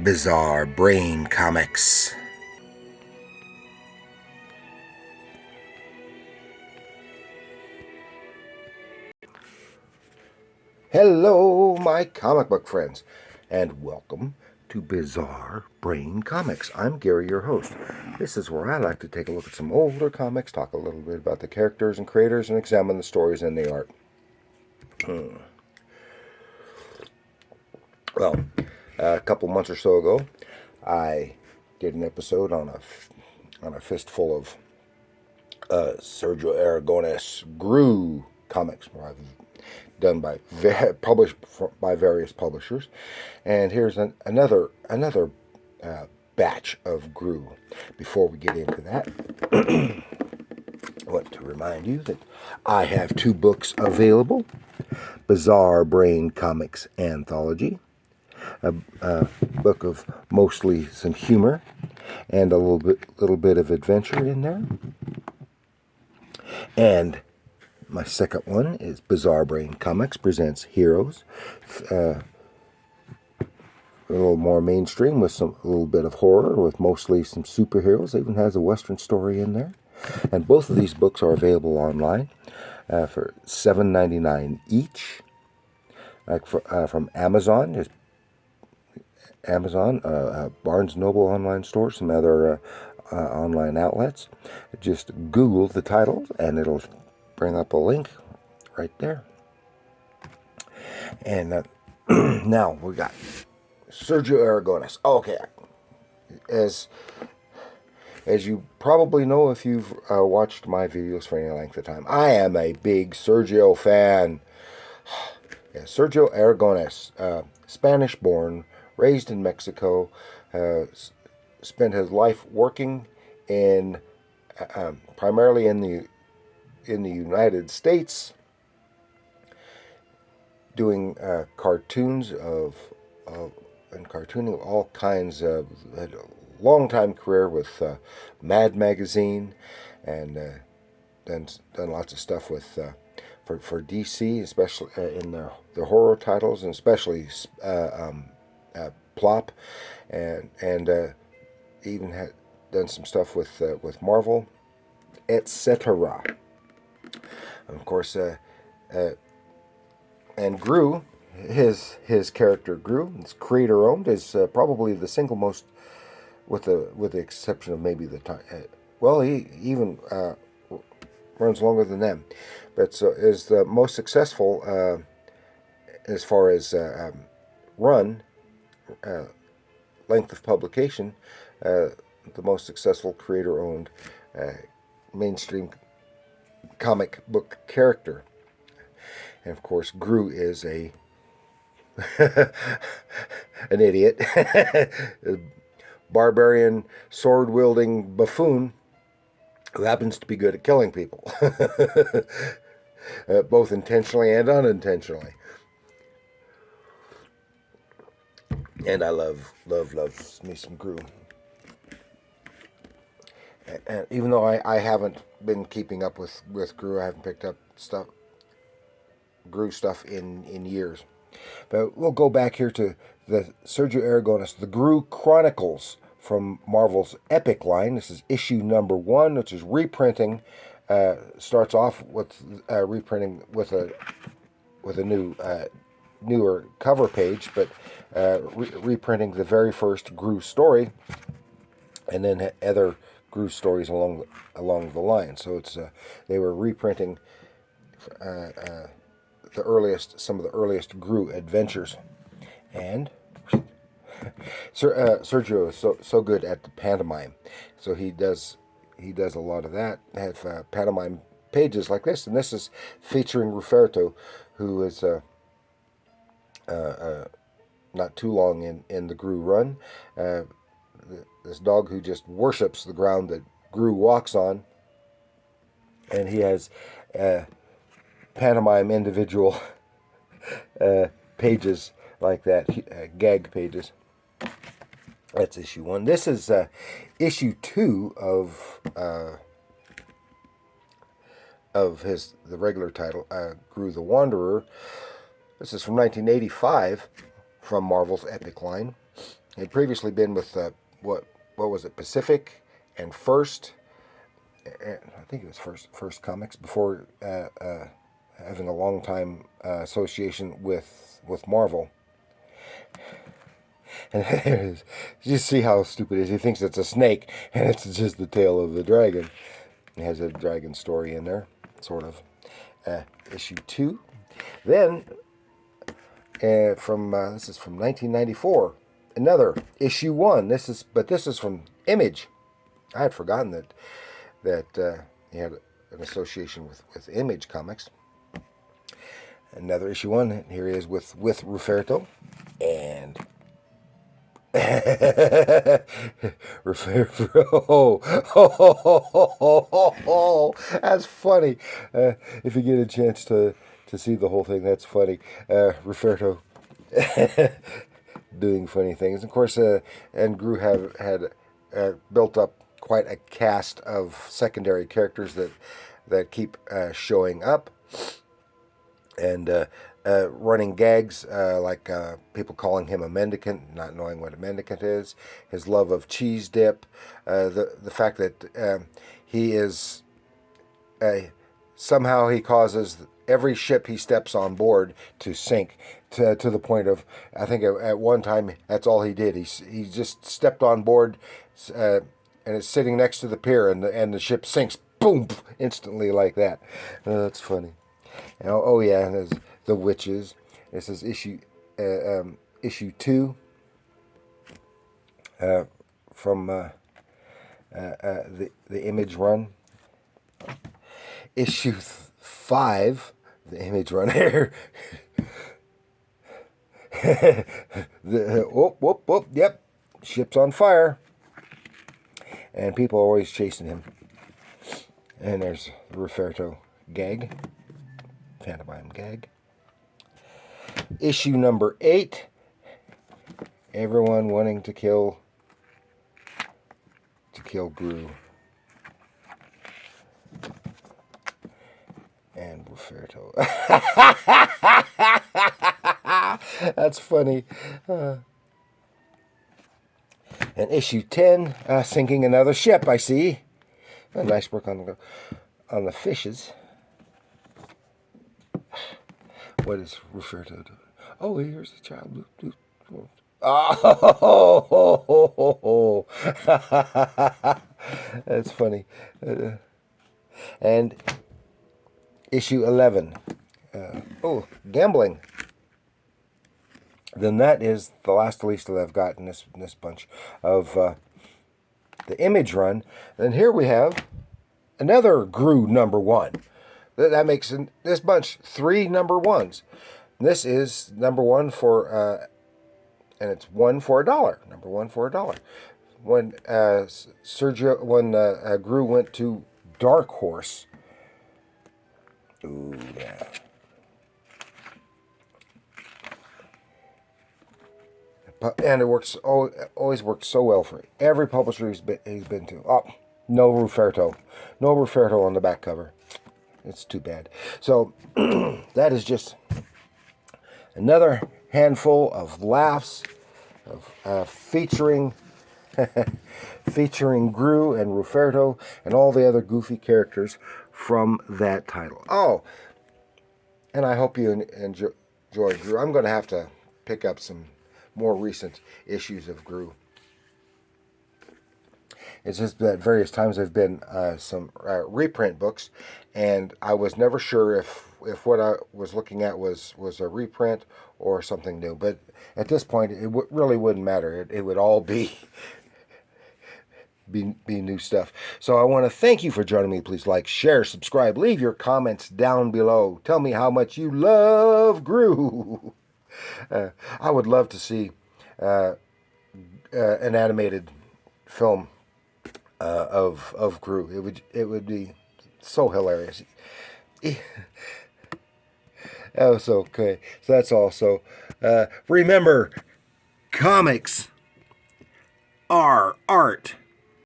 Bizarre Brain Comics. Hello, my comic book friends, and welcome to Bizarre Brain Comics. I'm Gary, your host. This is where I like to take a look at some older comics, talk a little bit about the characters and creators, and examine the stories and the art. Well, a couple months or so ago, I did an episode on a fistful of Sergio Aragones Groo comics, done by published by various publishers, and here's another batch of Groo. Before we get into that, I want to remind you that I have two books available: Bizarre Brain Comics Anthology, a book of mostly some humor and a little bit of adventure in there, and my second one is Bizarre Brain Comics Presents Heroes, a little more mainstream with a little bit of horror with mostly some superheroes. It even has a Western story in there. And both of these books are available online for $7.99 each, from Amazon. There's Amazon, Barnes & Noble online stores, some other online outlets. Just Google the title and it'll bring up a link right there. And now we got Sergio Aragones. Okay, as you probably know if you've watched my videos for any length of time, I am a big Sergio fan. Yeah, Sergio Aragones, Spanish-born, raised in Mexico, spent his life working in primarily in the United States, doing cartoons and cartooning of all kinds. Had a long time career with Mad Magazine, and done lots of stuff with for DC, especially in the horror titles, and especially Plop, and even had done some stuff with Marvel, etc. Of course, and Groo, his character Groo, it's creator owned, is probably the single most, with the exception of maybe the time. Well, he even runs longer than them, but so is the most successful as far as run, length of publication, the most successful creator owned mainstream comic book character. And of course, Groo is an idiot, a barbarian, sword-wielding buffoon who happens to be good at killing people, both intentionally and unintentionally. And I love me some Groo. And even though I haven't been keeping up with Groo, I haven't picked up Groo stuff in years. But we'll go back here to the Sergio Aragones, the Groo Chronicles from Marvel's Epic line. This is issue number 1, which is reprinting. Starts off with reprinting with a new newer cover page, but reprinting the very first Groo story, and then other Groo stories along the line. So it's they were reprinting some of the earliest Groo adventures, and Sergio is so good at the pantomime, so he does a lot of that. Have pantomime pages like this, and this is featuring Ruferto, who is not too long in the Groo run. This dog who just worships the ground that Groo walks on, and he has pantomime individual pages like that, gag pages. That's issue 1. This is issue 2 of the regular title, Groo the Wanderer. This is from 1985 from Marvel's Epic line. They'd previously been with what was it, Pacific and First. I think it was First Comics before having a long time association with Marvel. And there it is. You see how stupid it is. He thinks it's a snake, and it's just the tail of the dragon. It has a dragon story in there, sort of. Issue 2. Then, from this is from 1994. Another issue 1. This is from Image. I had forgotten that he had an association with Image Comics. Another issue 1. Here he is with Ruferto and that's funny. If you get a chance to see the whole thing, that's funny. Ruferto doing funny things. Of course, and Groo had built up quite a cast of secondary characters that keep showing up. And running gags like people calling him a mendicant, not knowing what a mendicant is, his love of cheese dip, the fact that he is somehow he causes every ship he steps on board to sink to the point of, I think at one time that's all he did. He just stepped on board and it's sitting next to the pier, and the ship sinks, boom, instantly like that. That's funny. Oh yeah, and there's the witches. This is issue 2 from the Image run. Issue 5, the Image run here. Yep, ship's on fire, and people are always chasing him. And there's the Ruferto gag. Pantomime gag. Issue number 8. Everyone wanting to kill Groo. And Ruferto. That's funny. And issue 10, sinking another ship, I see. Nice work on the fishes. What is Ruferto doing? Oh, here's the child. Oh, that's funny. And issue 11. Gambling. Then that is the last least that I've got in this bunch of the Image run. Then here we have another Groo number 1. That makes this bunch 3 number 1s. This is number 1 for, and it's 1 for $1. Number 1 for $1. When Groo went to Dark Horse. Ooh, yeah. And it always works so well for every publisher he's been to. Oh, no Ruferto on the back cover. It's too bad. So that is just another handful of laughs of featuring Groo and Ruferto and all the other goofy characters from that title. Oh, and I hope you enjoy Groo. I'm going to have to pick up some more recent issues of Groo. It's just that various times there have been some reprint books, and I was never sure if what I was looking at was a reprint or something new. But at this point, it really wouldn't matter. It would all be new stuff. So I want to thank you for joining me. Please like, share, subscribe, leave your comments down below. Tell me how much you love Groo. I would love to see an animated film of Groo. It would be so hilarious. Oh, so okay. So that's all. So remember, comics are art.